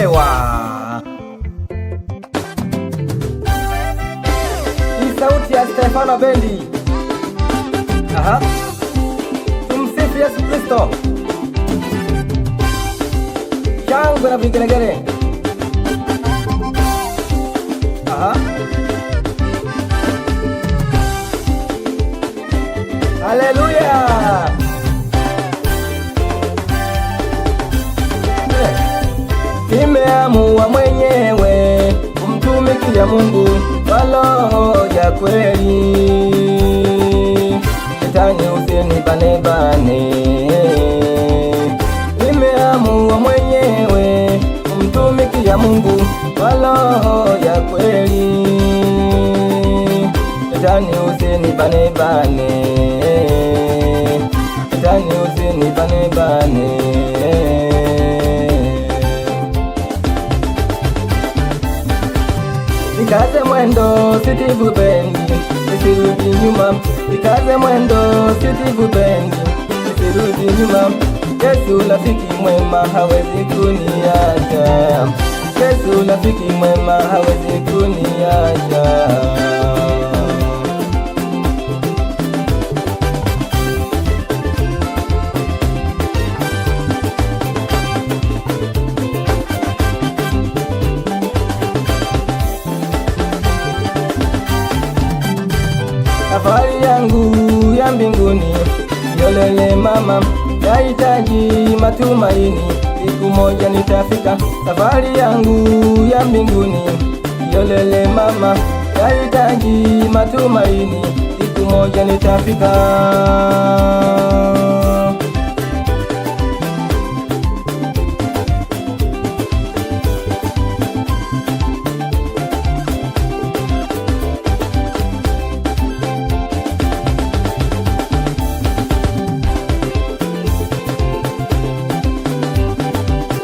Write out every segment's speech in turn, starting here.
Ewa, ni sauti ya Stefano Bendi. Aha, tumsifu Yesu Kristo. Shangwe na vigelegele. Aha, haleluya. Nimeamua mwenyewe kumtumikia Mungu kwa roho ya kweli. Shetani usinibanebane. Nimeamua mwenyewe kumtumikia Mungu kwa roho ya kweli. Shetani usinibanebane. Shetani usinibanebane. Nikaze mwendo Steve Bendi, nisirudi nyuma. Nikaze mwendo Steve Bendi, nisirudi nyuma. Yesu rafiki mwema hawezi kuniacha. Yesu rafiki mwema hawezi kuniacha. Safari yangu ya mbinguni yolele mama, yahitaji matumaini, siku moja nitafika. Safari yangu ya mbinguni yolele mama, yahitaji matumaini, siku moja nitafika.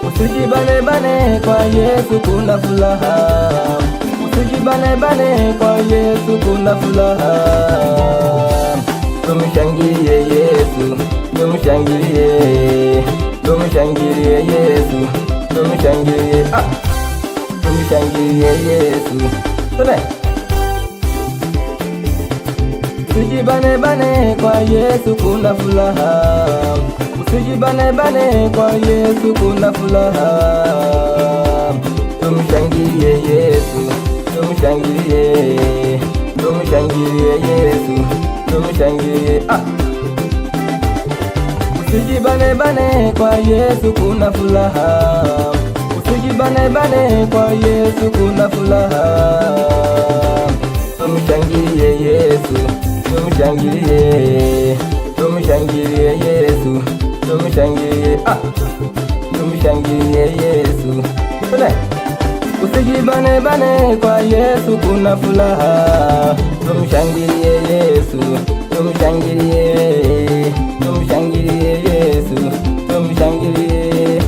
Usijibanebane kwa Yesu kuna furaha. Usijibanebane kwa Yesu kuna furaha. Tumshangilie Yesu, tumshangilie. Tumshangilie Yesu, tumshangilie. Tumshangilie Yesu. Tune. Usijibanebane kwa Yesu kuna furaha. Usijibanebane kwa Yesu kuna furaha. Tumshangilie Yesu, tumshangilie. Tumshangilie Yesu, tumshangilie. Usijibanebane kwa Yesu kuna furaha. Usijibanebane kwa Yesu kuna furaha. Tumshangilie Yesu, tumshangilie. Tumshangilie Yesu, tumshangilie. Tumshangilie Yesu. Usijibanebane kwa Yesu kuna furaha. Tumshangilie Yesu, tumshangilie. Tumshangilie Yesu, tumshangilie.